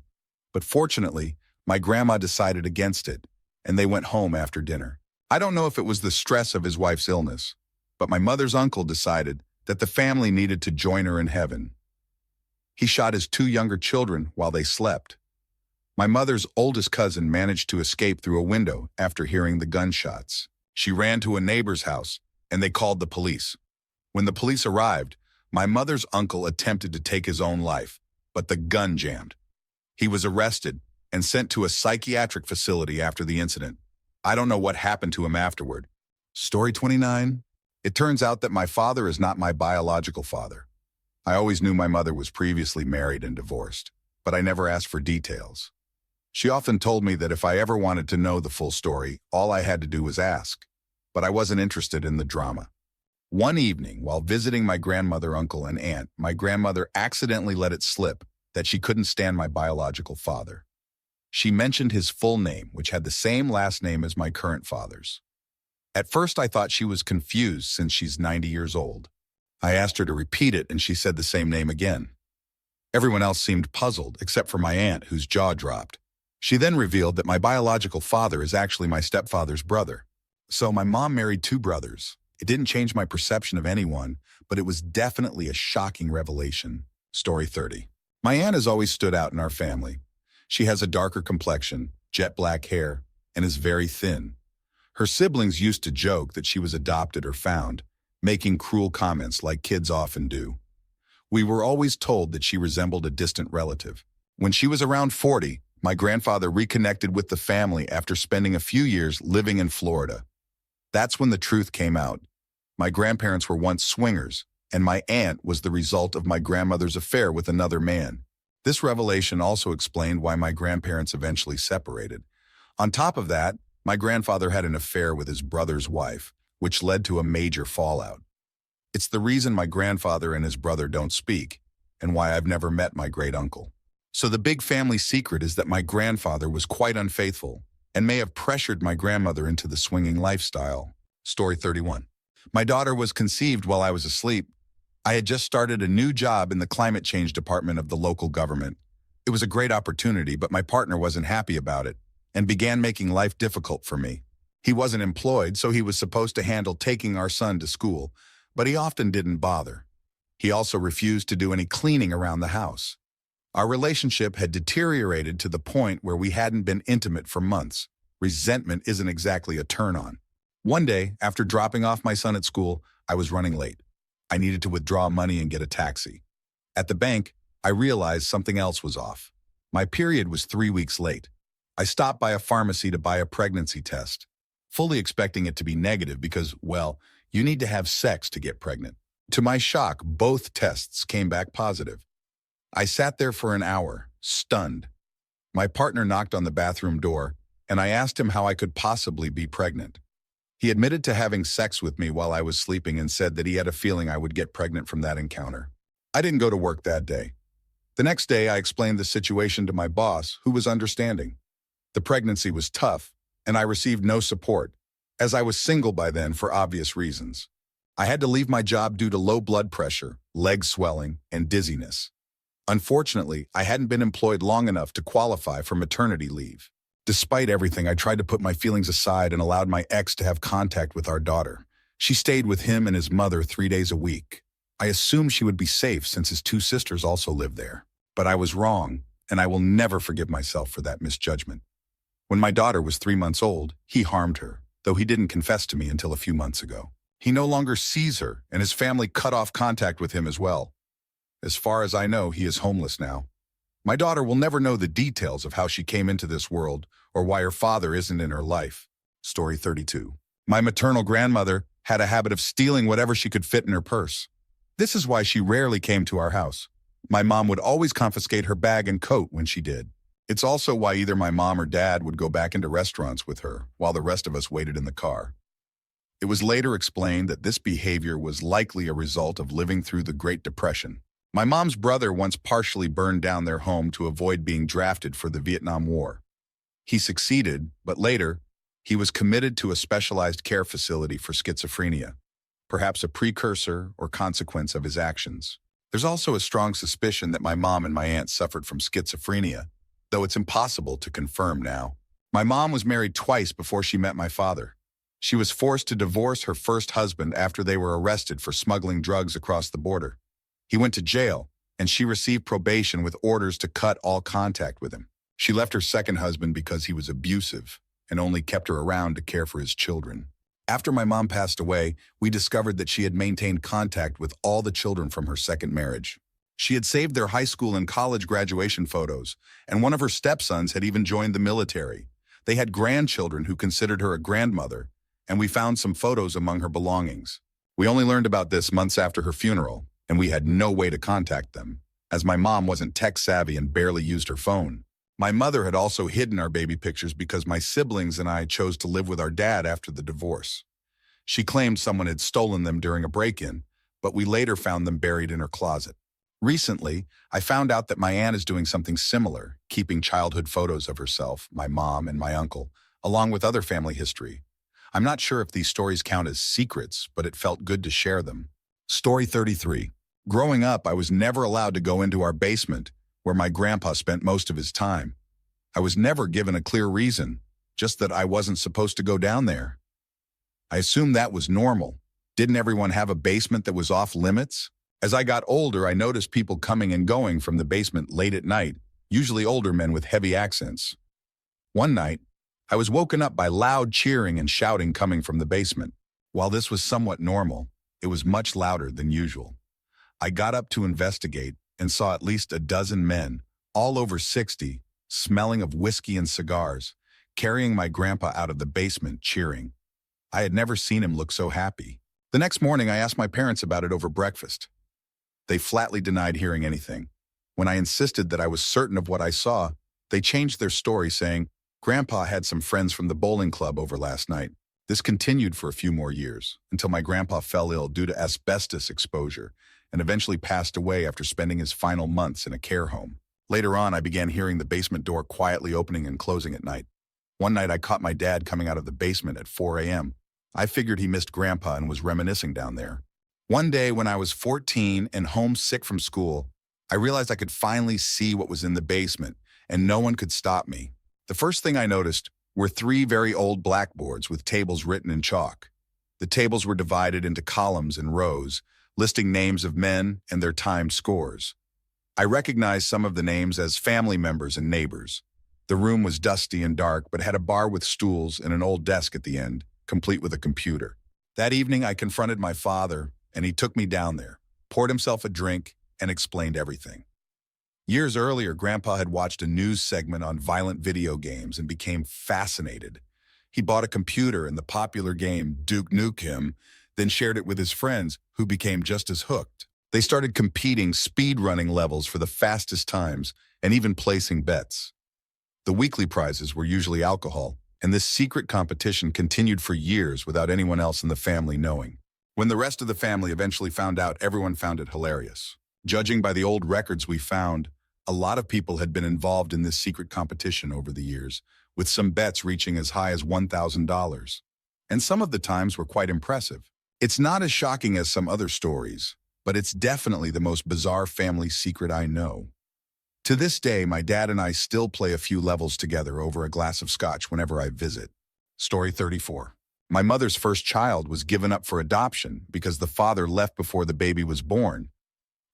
but fortunately, my grandma decided against it, and they went home after dinner. I don't know if it was the stress of his wife's illness, but my mother's uncle decided that the family needed to join her in heaven. He shot his 2 younger children while they slept. My mother's oldest cousin managed to escape through a window after hearing the gunshots. She ran to a neighbor's house, and they called the police. When the police arrived, my mother's uncle attempted to take his own life, but the gun jammed. He was arrested and sent to a psychiatric facility after the incident. I don't know what happened to him afterward. Story 29. It turns out that my father is not my biological father. I always knew my mother was previously married and divorced, but I never asked for details. She often told me that if I ever wanted to know the full story, all I had to do was ask, but I wasn't interested in the drama. One evening, while visiting my grandmother, uncle, and aunt, my grandmother accidentally let it slip that she couldn't stand my biological father. She mentioned his full name, which had the same last name as my current father's. At first, I thought she was confused since she's 90 years old. I asked her to repeat it, and she said the same name again. Everyone else seemed puzzled, except for my aunt, whose jaw dropped. She then revealed that my biological father is actually my stepfather's brother. So my mom married two brothers. It didn't change my perception of anyone, but it was definitely a shocking revelation. Story 30. My aunt has always stood out in our family. She has a darker complexion, jet black hair, and is very thin. Her siblings used to joke that she was adopted or found, making cruel comments like kids often do. We were always told that she resembled a distant relative. When she was around 40, my grandfather reconnected with the family after spending a few years living in Florida. That's when the truth came out. My grandparents were once swingers, and my aunt was the result of my grandmother's affair with another man. This revelation also explained why my grandparents eventually separated. On top of that, my grandfather had an affair with his brother's wife, which led to a major fallout. It's the reason my grandfather and his brother don't speak, and why I've never met my great-uncle. So the big family secret is that my grandfather was quite unfaithful and may have pressured my grandmother into the swinging lifestyle. Story 31. My daughter was conceived while I was asleep. I had just started a new job in the climate change department of the local government. It was a great opportunity, but my partner wasn't happy about it and began making life difficult for me. He wasn't employed, so he was supposed to handle taking our son to school, but he often didn't bother. He also refused to do any cleaning around the house. Our relationship had deteriorated to the point where we hadn't been intimate for months. Resentment isn't exactly a turn-on. One day, after dropping off my son at school, I was running late. I needed to withdraw money and get a taxi. At the bank, I realized something else was off. My period was 3 weeks late. I stopped by a pharmacy to buy a pregnancy test, fully expecting it to be negative because, well, you need to have sex to get pregnant. To my shock, both tests came back positive. I sat there for an hour, stunned. My partner knocked on the bathroom door, and I asked him how I could possibly be pregnant. He admitted to having sex with me while I was sleeping and said that he had a feeling I would get pregnant from that encounter. I didn't go to work that day. The next day, I explained the situation to my boss, who was understanding. The pregnancy was tough, and I received no support, as I was single by then for obvious reasons. I had to leave my job due to low blood pressure, leg swelling, and dizziness. Unfortunately, I hadn't been employed long enough to qualify for maternity leave. Despite everything, I tried to put my feelings aside and allowed my ex to have contact with our daughter. She stayed with him and his mother 3 days a week. I assumed she would be safe since his two sisters also lived there. But I was wrong, and I will never forgive myself for that misjudgment. When my daughter was 3 months old, he harmed her, though he didn't confess to me until a few months ago. He no longer sees her, and his family cut off contact with him as well. As far as I know, he is homeless now. My daughter will never know the details of how she came into this world or why her father isn't in her life. Story 32. My maternal grandmother had a habit of stealing whatever she could fit in her purse. This is why she rarely came to our house. My mom would always confiscate her bag and coat when she did. It's also why either my mom or dad would go back into restaurants with her while the rest of us waited in the car. It was later explained that this behavior was likely a result of living through the Great Depression. My mom's brother once partially burned down their home to avoid being drafted for the Vietnam War. He succeeded, but later, he was committed to a specialized care facility for schizophrenia, perhaps a precursor or consequence of his actions. There's also a strong suspicion that my mom and my aunt suffered from schizophrenia, though it's impossible to confirm now. My mom was married twice before she met my father. She was forced to divorce her first husband after they were arrested for smuggling drugs across the border. He went to jail, and she received probation with orders to cut all contact with him. She left her second husband because he was abusive and only kept her around to care for his children. After my mom passed away, we discovered that she had maintained contact with all the children from her second marriage. She had saved their high school and college graduation photos, and one of her stepsons had even joined the military. They had grandchildren who considered her a grandmother, and we found some photos among her belongings. We only learned about this months after her funeral, and we had no way to contact them, as my mom wasn't tech-savvy and barely used her phone. My mother had also hidden our baby pictures because my siblings and I chose to live with our dad after the divorce. She claimed someone had stolen them during a break-in, but we later found them buried in her closet. Recently, I found out that my aunt is doing something similar, keeping childhood photos of herself, my mom, and my uncle, along with other family history. I'm not sure if these stories count as secrets, but it felt good to share them. Story 33. Growing up, I was never allowed to go into our basement, where my grandpa spent most of his time. I was never given a clear reason, just that I wasn't supposed to go down there. I assumed that was normal. Didn't everyone have a basement that was off limits? As I got older, I noticed people coming and going from the basement late at night, usually older men with heavy accents. One night, I was woken up by loud cheering and shouting coming from the basement. While this was somewhat normal, it was much louder than usual. I got up to investigate and saw at least a dozen men, all over 60, smelling of whiskey and cigars, carrying my grandpa out of the basement cheering. I had never seen him look so happy. The next morning, I asked my parents about it over breakfast. They flatly denied hearing anything. When I insisted that I was certain of what I saw, they changed their story, saying, "Grandpa had some friends from the bowling club over last night." This continued for a few more years, until my grandpa fell ill due to asbestos exposure and eventually passed away after spending his final months in a care home. Later on, I began hearing the basement door quietly opening and closing at night. One night, I caught my dad coming out of the basement at 4 a.m. I figured he missed Grandpa and was reminiscing down there. One day, when I was 14 and homesick from school, I realized I could finally see what was in the basement, and no one could stop me. The first thing I noticed were 3 very old blackboards with tables written in chalk. The tables were divided into columns and rows, listing names of men and their timed scores. I recognized some of the names as family members and neighbors. The room was dusty and dark, but had a bar with stools and an old desk at the end, complete with a computer. That evening, I confronted my father, and he took me down there, poured himself a drink, and explained everything. Years earlier, Grandpa had watched a news segment on violent video games and became fascinated. He bought a computer and the popular game Duke Nukem, then shared it with his friends, who became just as hooked. They started competing speed-running levels for the fastest times and even placing bets. The weekly prizes were usually alcohol, and this secret competition continued for years without anyone else in the family knowing. When the rest of the family eventually found out, everyone found it hilarious. Judging by the old records we found, a lot of people had been involved in this secret competition over the years, with some bets reaching as high as $1,000. And some of the times were quite impressive. It's not as shocking as some other stories, but it's definitely the most bizarre family secret I know. To this day, my dad and I still play a few levels together over a glass of scotch whenever I visit. Story 34. My mother's first child was given up for adoption because the father left before the baby was born.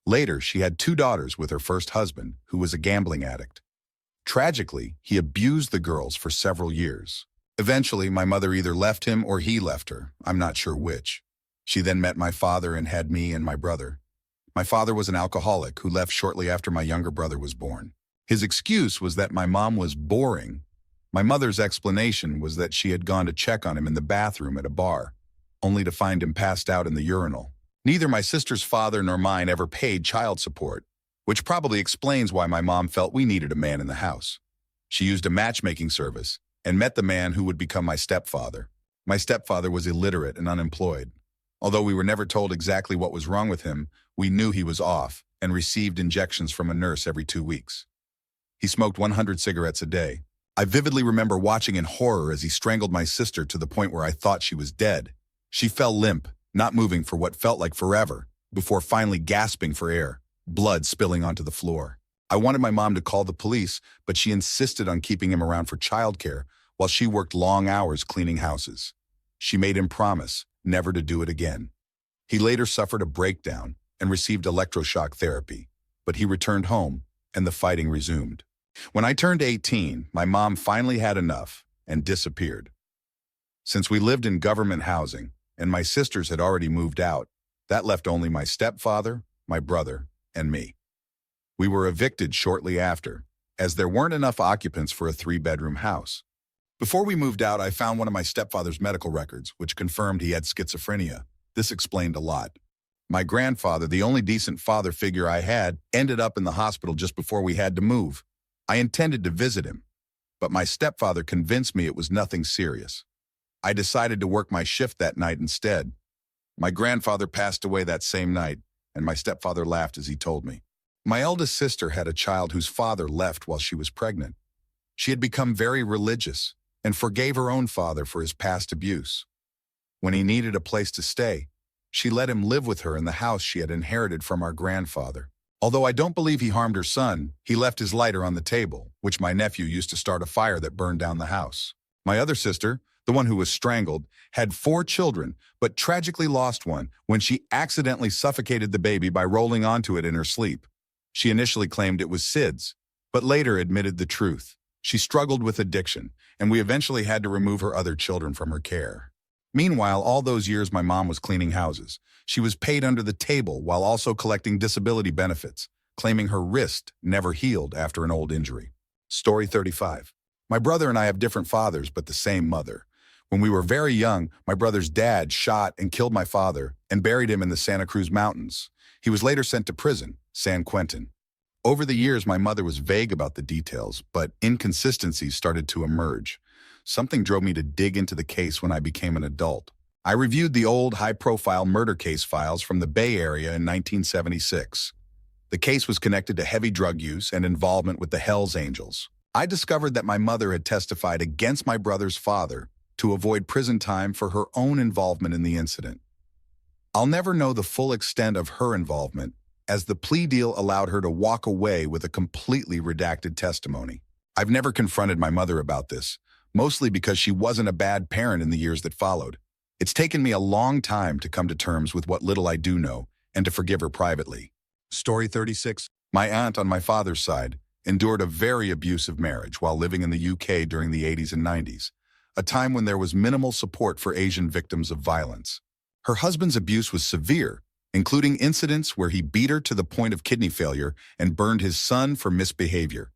Later, she had 2 daughters with her first husband, who was a gambling addict. Tragically, he abused the girls for several years. Eventually, my mother either left him or he left her. I'm not sure which. She then met my father and had me and my brother. My father was an alcoholic who left shortly after my younger brother was born. His excuse was that my mom was boring. My mother's explanation was that she had gone to check on him in the bathroom at a bar, only to find him passed out in the urinal. Neither my sister's father nor mine ever paid child support, which probably explains why my mom felt we needed a man in the house. She used a matchmaking service and met the man who would become my stepfather. My stepfather was illiterate and unemployed. Although we were never told exactly what was wrong with him, we knew he was off and received injections from a nurse every 2 weeks. He smoked 100 cigarettes a day. I vividly remember watching in horror as he strangled my sister to the point where I thought she was dead. She fell limp, not moving for what felt like forever, before finally gasping for air, blood spilling onto the floor. I wanted my mom to call the police, but she insisted on keeping him around for childcare while she worked long hours cleaning houses. She made him promise never to do it again. He later suffered a breakdown and received electroshock therapy, but he returned home and the fighting resumed. When I turned 18, my mom finally had enough and disappeared. Since we lived in government housing and my sisters had already moved out, that left only my stepfather, my brother, and me. We were evicted shortly after, as there weren't enough occupants for a 3-bedroom house. Before we moved out, I found one of my stepfather's medical records, which confirmed he had schizophrenia. This explained a lot. My grandfather, the only decent father figure I had, ended up in the hospital just before we had to move. I intended to visit him, but my stepfather convinced me it was nothing serious. I decided to work my shift that night instead. My grandfather passed away that same night, and my stepfather laughed as he told me. My eldest sister had a child whose father left while she was pregnant. She had become very religious and forgave her own father for his past abuse. When he needed a place to stay, she let him live with her in the house she had inherited from our grandfather. Although I don't believe he harmed her son, he left his lighter on the table, which my nephew used to start a fire that burned down the house. My other sister, the one who was strangled, had 4 children, but tragically lost one when she accidentally suffocated the baby by rolling onto it in her sleep. She initially claimed it was SIDS, but later admitted the truth. She struggled with addiction, and we eventually had to remove her other children from her care. Meanwhile, all those years my mom was cleaning houses. She was paid under the table while also collecting disability benefits, claiming her wrist never healed after an old injury. Story 35. My brother and I have different fathers, but the same mother. When we were very young, my brother's dad shot and killed my father and buried him in the Santa Cruz Mountains. He was later sent to prison, San Quentin. Over the years, my mother was vague about the details, but inconsistencies started to emerge. Something drove me to dig into the case when I became an adult. I reviewed the old high-profile murder case files from the Bay Area in 1976. The case was connected to heavy drug use and involvement with the Hells Angels. I discovered that my mother had testified against my brother's father to avoid prison time for her own involvement in the incident. I'll never know the full extent of her involvement, as the plea deal allowed her to walk away with a completely redacted testimony. I've never confronted my mother about this, mostly because she wasn't a bad parent in the years that followed. It's taken me a long time to come to terms with what little I do know and to forgive her privately. Story 36. My aunt on my father's side endured a very abusive marriage while living in the UK during the 80s and 90s, a time when there was minimal support for Asian victims of violence. Her husband's abuse was severe, including incidents where he beat her to the point of kidney failure and burned his son for misbehavior.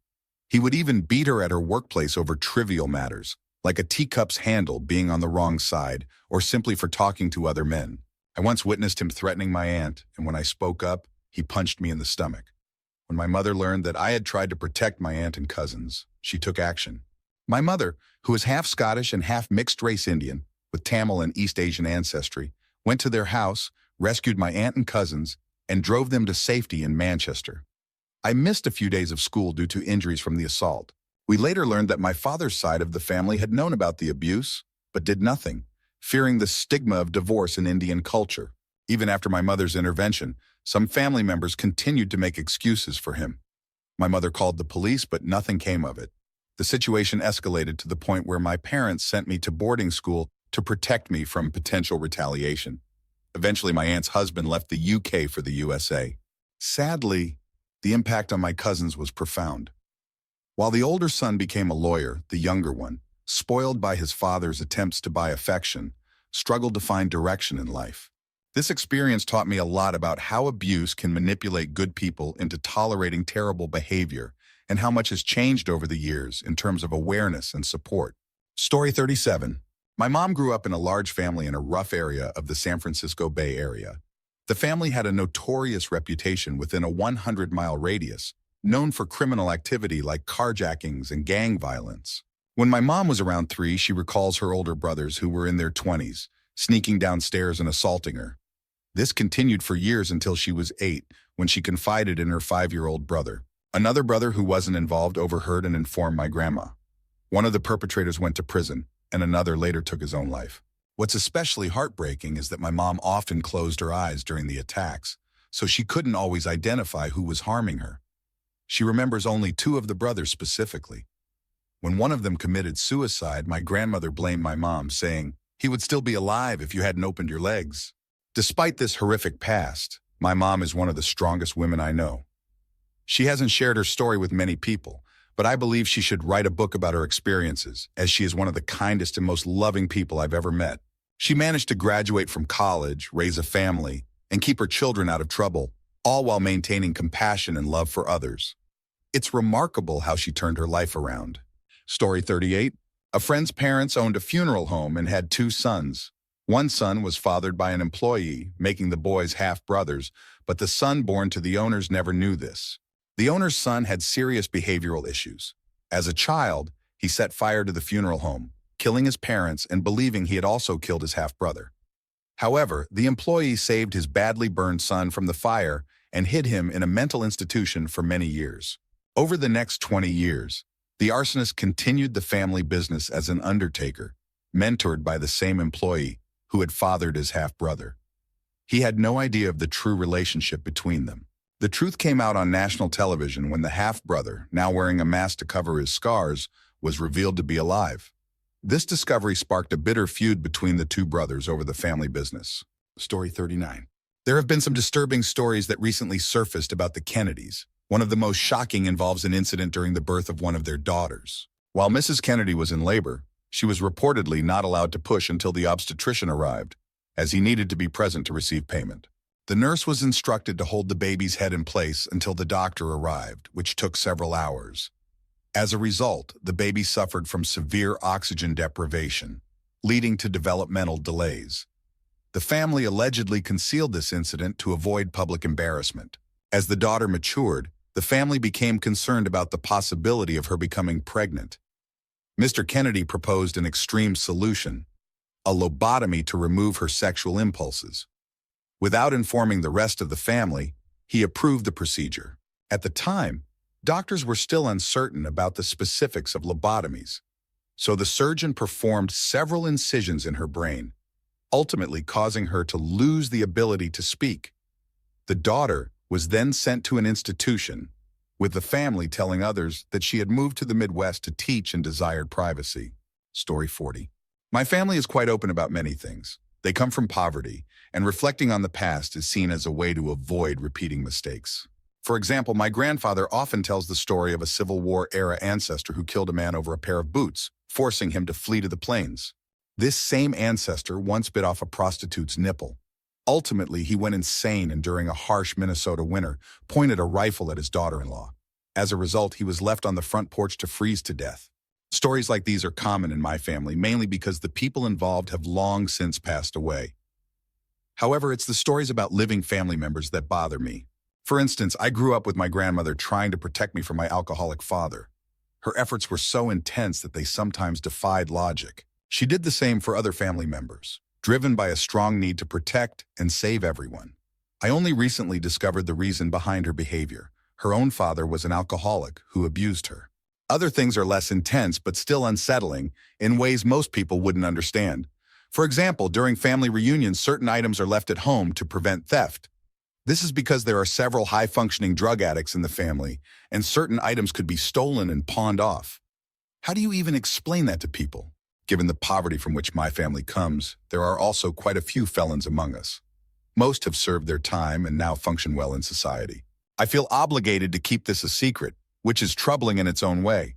He would even beat her at her workplace over trivial matters, like a teacup's handle being on the wrong side, or simply for talking to other men. I once witnessed him threatening my aunt, and when I spoke up, he punched me in the stomach. When my mother learned that I had tried to protect my aunt and cousins, she took action. My mother, who is half Scottish and half mixed-race Indian, with Tamil and East Asian ancestry, went to their house, rescued my aunt and cousins, and drove them to safety in Manchester. I missed a few days of school due to injuries from the assault. We later learned that my father's side of the family had known about the abuse, but did nothing, fearing the stigma of divorce in Indian culture. Even after my mother's intervention, some family members continued to make excuses for him. My mother called the police, but nothing came of it. The situation escalated to the point where my parents sent me to boarding school to protect me from potential retaliation. Eventually, my aunt's husband left the UK for the USA. Sadly, the impact on my cousins was profound. While the older son became a lawyer, the younger one, spoiled by his father's attempts to buy affection, struggled to find direction in life. This experience taught me a lot about how abuse can manipulate good people into tolerating terrible behavior and how much has changed over the years in terms of awareness and support. Story 37. My mom grew up in a large family in a rough area of the San Francisco Bay Area. The family had a notorious reputation within a 100-mile radius, known for criminal activity like carjackings and gang violence. When my mom was around 3, she recalls her older brothers, who were in their 20s, sneaking downstairs and assaulting her. This continued for years until she was 8, when she confided in her 5-year-old brother. Another brother who wasn't involved overheard and informed my grandma. One of the perpetrators went to prison, and another later took his own life. What's especially heartbreaking is that my mom often closed her eyes during the attacks, so she couldn't always identify who was harming her. She remembers only 2 of the brothers specifically. When one of them committed suicide, my grandmother blamed my mom, saying, "He would still be alive if you hadn't opened your legs." Despite this horrific past, my mom is one of the strongest women I know. She hasn't shared her story with many people, but I believe she should write a book about her experiences, as she is one of the kindest and most loving people I've ever met. She managed to graduate from college, raise a family, and keep her children out of trouble, all while maintaining compassion and love for others. It's remarkable how she turned her life around. Story 38. A friend's parents owned a funeral home and had 2 sons. One son was fathered by an employee, making the boys half-brothers, but the son born to the owners never knew this. The owner's son had serious behavioral issues. As a child, he set fire to the funeral home, killing his parents and believing he had also killed his half-brother. However, the employee saved his badly burned son from the fire and hid him in a mental institution for many years. Over the next 20 years, the arsonist continued the family business as an undertaker, mentored by the same employee who had fathered his half-brother. He had no idea of the true relationship between them. The truth came out on national television when the half-brother, now wearing a mask to cover his scars, was revealed to be alive. This discovery sparked a bitter feud between the two brothers over the family business. Story 39. There have been some disturbing stories that recently surfaced about the Kennedys. One of the most shocking involves an incident during the birth of one of their daughters. While Mrs. Kennedy was in labor, she was reportedly not allowed to push until the obstetrician arrived, as he needed to be present to receive payment. The nurse was instructed to hold the baby's head in place until the doctor arrived, which took several hours. As a result, the baby suffered from severe oxygen deprivation, leading to developmental delays. The family allegedly concealed this incident to avoid public embarrassment. As the daughter matured, the family became concerned about the possibility of her becoming pregnant. Mr. Kennedy proposed an extreme solution, a lobotomy to remove her sexual impulses. Without informing the rest of the family, he approved the procedure. At the time, doctors were still uncertain about the specifics of lobotomies, so the surgeon performed several incisions in her brain, ultimately causing her to lose the ability to speak. The daughter was then sent to an institution, with the family telling others that she had moved to the Midwest to teach and desired privacy. Story 40. My family is quite open about many things. They come from poverty, and reflecting on the past is seen as a way to avoid repeating mistakes. For example, my grandfather often tells the story of a Civil War-era ancestor who killed a man over a pair of boots, forcing him to flee to the plains. This same ancestor once bit off a prostitute's nipple. Ultimately, he went insane and during a harsh Minnesota winter, pointed a rifle at his daughter-in-law. As a result, he was left on the front porch to freeze to death. Stories like these are common in my family, mainly because the people involved have long since passed away. However, it's the stories about living family members that bother me. For instance, I grew up with my grandmother trying to protect me from my alcoholic father. Her efforts were so intense that they sometimes defied logic. She did the same for other family members, driven by a strong need to protect and save everyone. I only recently discovered the reason behind her behavior. Her own father was an alcoholic who abused her. Other things are less intense but still unsettling in ways most people wouldn't understand. For example, during family reunions, certain items are left at home to prevent theft. This is because there are several high-functioning drug addicts in the family, and certain items could be stolen and pawned off. How do you even explain that to people? Given the poverty from which my family comes, there are also quite a few felons among us. Most have served their time and now function well in society. I feel obligated to keep this a secret, which is troubling in its own way.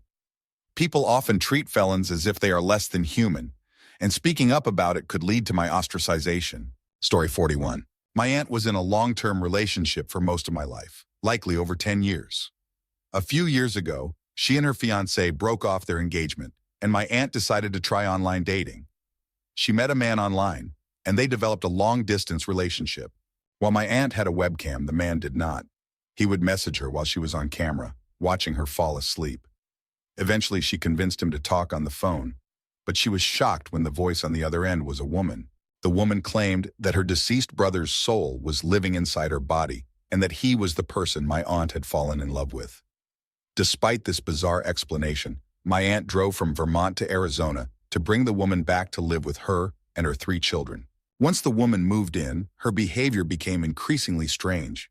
People often treat felons as if they are less than human, and speaking up about it could lead to my ostracization. Story 41. My aunt was in a long-term relationship for most of my life, likely over 10 years. A few years ago, she and her fiancé broke off their engagement, and my aunt decided to try online dating. She met a man online, and they developed a long-distance relationship. While my aunt had a webcam, the man did not. He would message her while she was on camera, watching her fall asleep. Eventually, she convinced him to talk on the phone, but she was shocked when the voice on the other end was a woman. The woman claimed that her deceased brother's soul was living inside her body and that he was the person my aunt had fallen in love with. Despite this bizarre explanation, my aunt drove from Vermont to Arizona to bring the woman back to live with her and her 3 children. Once the woman moved in, her behavior became increasingly strange.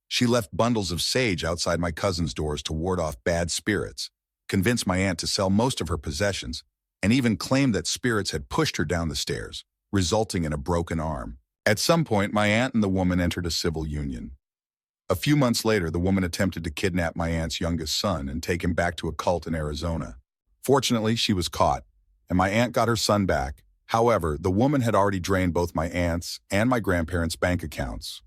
She left bundles of sage outside my cousin's doors to ward off bad spirits, convinced my aunt to sell most of her possessions, and even claimed that spirits had pushed her down the stairs, resulting in a broken arm. At some point, my aunt and the woman entered a civil union. A few months later, the woman attempted to kidnap my aunt's youngest son and take him back to a cult in Arizona. Fortunately, she was caught, and my aunt got her son back. However, the woman had already drained both my aunt's and my grandparents' bank accounts.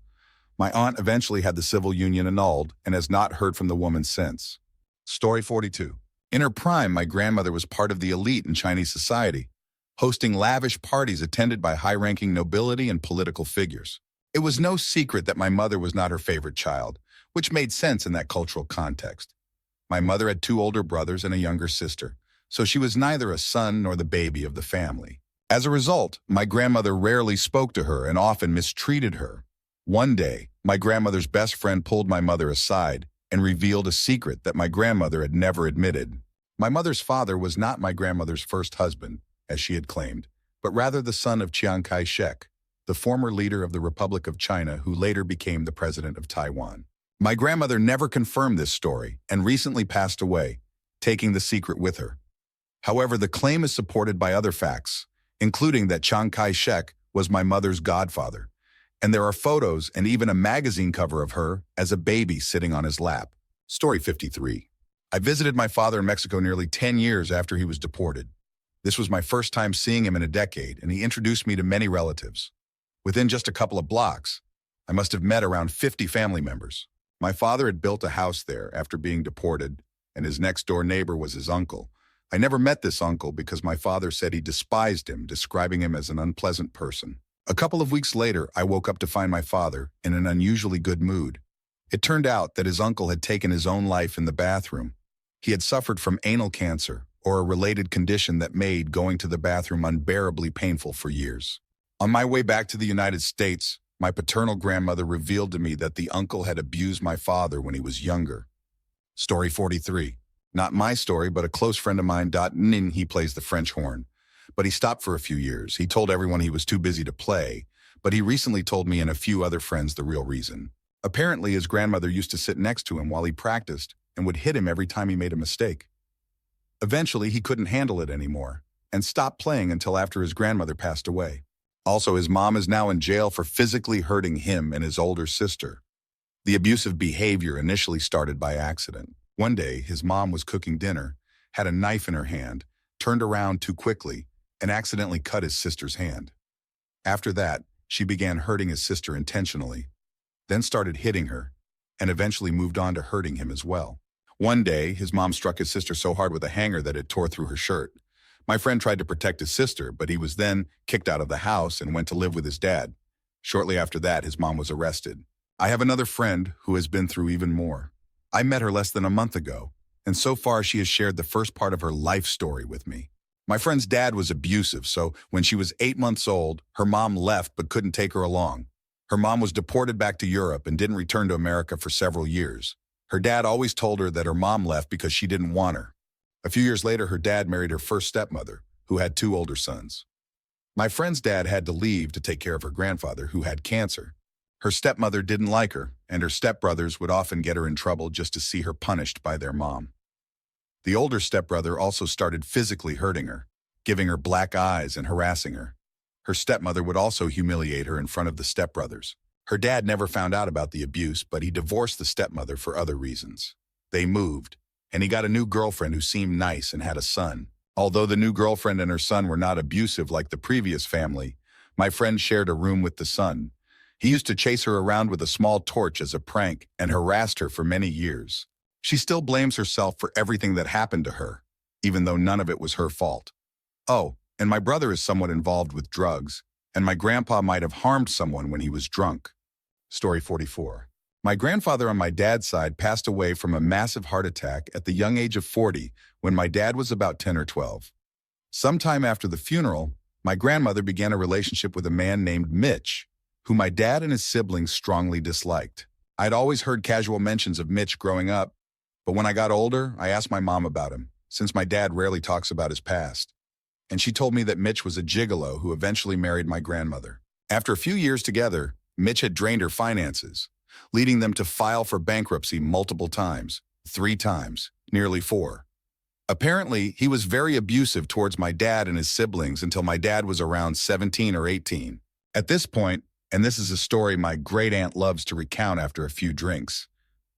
My aunt eventually had the civil union annulled and has not heard from the woman since. Story 42. In her prime, my grandmother was part of the elite in Chinese society, hosting lavish parties attended by high-ranking nobility and political figures. It was no secret that my mother was not her favorite child, which made sense in that cultural context. My mother had 2 older brothers and a younger sister, so she was neither a son nor the baby of the family. As a result, my grandmother rarely spoke to her and often mistreated her. One day, my grandmother's best friend pulled my mother aside and revealed a secret that my grandmother had never admitted. My mother's father was not my grandmother's first husband, as she had claimed, but rather the son of Chiang Kai-shek, the former leader of the Republic of China who later became the president of Taiwan. My grandmother never confirmed this story and recently passed away, taking the secret with her. However, the claim is supported by other facts, including that Chiang Kai-shek was my mother's godfather, and there are photos and even a magazine cover of her as a baby sitting on his lap. Story 53. I visited my father in Mexico nearly 10 years after he was deported. This was my first time seeing him in a decade, and he introduced me to many relatives. Within just a couple of blocks, I must have met around 50 family members. My father had built a house there after being deported, and his next-door neighbor was his uncle. I never met this uncle because my father said he despised him, describing him as an unpleasant person. A couple of weeks later, I woke up to find my father in an unusually good mood. It turned out that his uncle had taken his own life in the bathroom. He had suffered from anal cancer, or a related condition that made going to the bathroom unbearably painful for years. On my way back to the United States, my paternal grandmother revealed to me that the uncle had abused my father when he was younger. Story 43. Not my story, but a close friend of mine. He plays the French horn. But he stopped for a few years. He told everyone he was too busy to play, but he recently told me and a few other friends the real reason. Apparently, his grandmother used to sit next to him while he practiced and would hit him every time he made a mistake. Eventually, he couldn't handle it anymore and stopped playing until after his grandmother passed away. Also, his mom is now in jail for physically hurting him and his older sister. The abusive behavior initially started by accident. One day, his mom was cooking dinner, had a knife in her hand, turned around too quickly, and accidentally cut his sister's hand. After that, she began hurting his sister intentionally, then started hitting her, and eventually moved on to hurting him as well. One day, his mom struck his sister so hard with a hanger that it tore through her shirt. My friend tried to protect his sister, but he was then kicked out of the house and went to live with his dad. Shortly after that, his mom was arrested. I have another friend who has been through even more. I met her less than a month ago, and so far she has shared the first part of her life story with me. My friend's dad was abusive, so when she was 8 months old, her mom left but couldn't take her along. Her mom was deported back to Europe and didn't return to America for several years. Her dad always told her that her mom left because she didn't want her. A few years later, her dad married her first stepmother, who had 2 older sons. My friend's dad had to leave to take care of her grandfather, who had cancer. Her stepmother didn't like her, and her stepbrothers would often get her in trouble just to see her punished by their mom. The older stepbrother also started physically hurting her, giving her black eyes and harassing her. Her stepmother would also humiliate her in front of the stepbrothers. Her dad never found out about the abuse, but he divorced the stepmother for other reasons. They moved, and he got a new girlfriend who seemed nice and had a son. Although the new girlfriend and her son were not abusive like the previous family, my friend shared a room with the son. He used to chase her around with a small torch as a prank and harassed her for many years. She still blames herself for everything that happened to her, even though none of it was her fault. Oh, and my brother is somewhat involved with drugs, and my grandpa might have harmed someone when he was drunk. Story 44. My grandfather on my dad's side passed away from a massive heart attack at the young age of 40 when my dad was about 10 or 12. Sometime after the funeral, my grandmother began a relationship with a man named Mitch, who my dad and his siblings strongly disliked. I'd always heard casual mentions of Mitch growing up, but when I got older, I asked my mom about him, since my dad rarely talks about his past. And she told me that Mitch was a gigolo who eventually married my grandmother. After a few years together, Mitch had drained her finances, leading them to file for bankruptcy multiple times, 3 times, nearly 4. Apparently, he was very abusive towards my dad and his siblings until my dad was around 17 or 18. At this point, and this is a story my great-aunt loves to recount after a few drinks,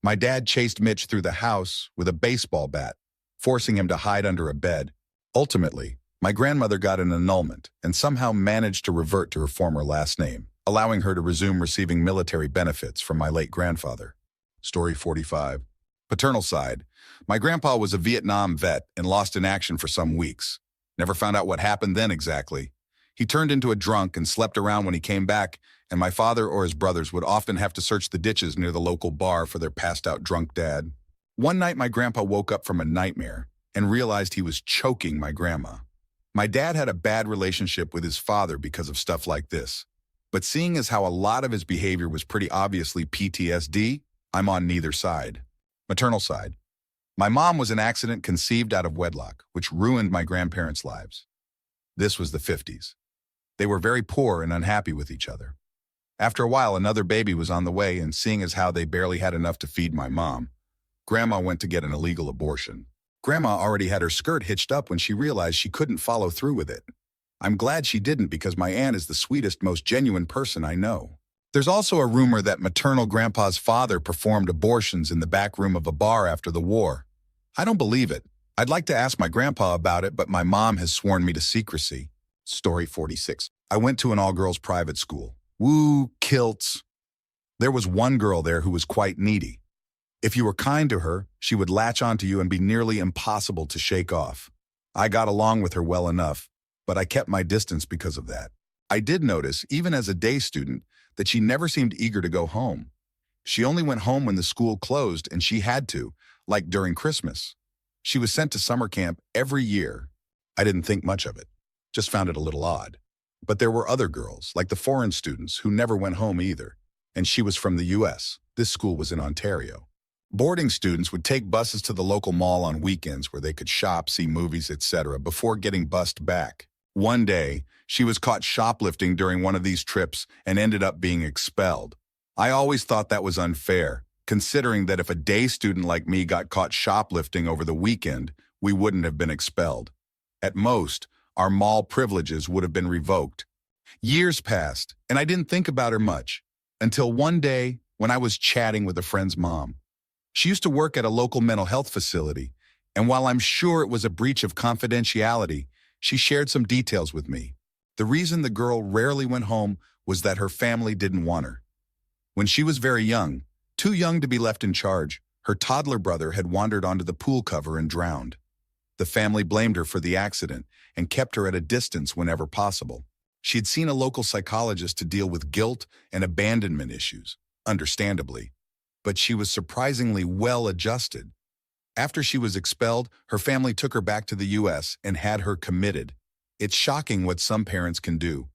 my dad chased Mitch through the house with a baseball bat, forcing him to hide under a bed. Ultimately, my grandmother got an annulment and somehow managed to revert to her former last name, allowing her to resume receiving military benefits from my late grandfather. Story 45. Paternal side. My grandpa was a Vietnam vet and lost in action for some weeks. Never found out what happened then exactly. He turned into a drunk and slept around when he came back, and my father or his brothers would often have to search the ditches near the local bar for their passed-out drunk dad. One night, my grandpa woke up from a nightmare and realized he was choking my grandma. My dad had a bad relationship with his father because of stuff like this. But seeing as how a lot of his behavior was pretty obviously PTSD, I'm on neither side. Maternal side. My mom was an accident conceived out of wedlock, which ruined my grandparents' lives. This was the 50s. They were very poor and unhappy with each other. After a while, another baby was on the way, and seeing as how they barely had enough to feed my mom, Grandma went to get an illegal abortion. Grandma already had her skirt hitched up when she realized she couldn't follow through with it. I'm glad she didn't because my aunt is the sweetest, most genuine person I know. There's also a rumor that maternal grandpa's father performed abortions in the back room of a bar after the war. I don't believe it. I'd like to ask my grandpa about it, but my mom has sworn me to secrecy. Story 46. I went to an all-girls private school. Woo, kilts. There was one girl there who was quite needy. If you were kind to her, she would latch onto you and be nearly impossible to shake off. I got along with her well enough, but I kept my distance because of that. I did notice, even as a day student, that she never seemed eager to go home. She only went home when the school closed, and she had to, like during Christmas. She was sent to summer camp every year. I didn't think much of it, just found it a little odd. But there were other girls, like the foreign students, who never went home either. And she was from the US. This school was in Ontario. Boarding students would take buses to the local mall on weekends where they could shop, see movies, etc. before getting bused back. One day, she was caught shoplifting during one of these trips and ended up being expelled. I always thought that was unfair, considering that if a day student like me got caught shoplifting over the weekend, we wouldn't have been expelled. At most, our mall privileges would have been revoked. Years passed, and I didn't think about her much, until one day when I was chatting with a friend's mom. She used to work at a local mental health facility, and while I'm sure it was a breach of confidentiality, she shared some details with me. The reason the girl rarely went home was that her family didn't want her. When she was very young, too young to be left in charge, her toddler brother had wandered onto the pool cover and drowned. The family blamed her for the accident and kept her at a distance whenever possible. She had seen a local psychologist to deal with guilt and abandonment issues, understandably, but she was surprisingly well adjusted. After she was expelled, her family took her back to the US and had her committed. It's shocking what some parents can do,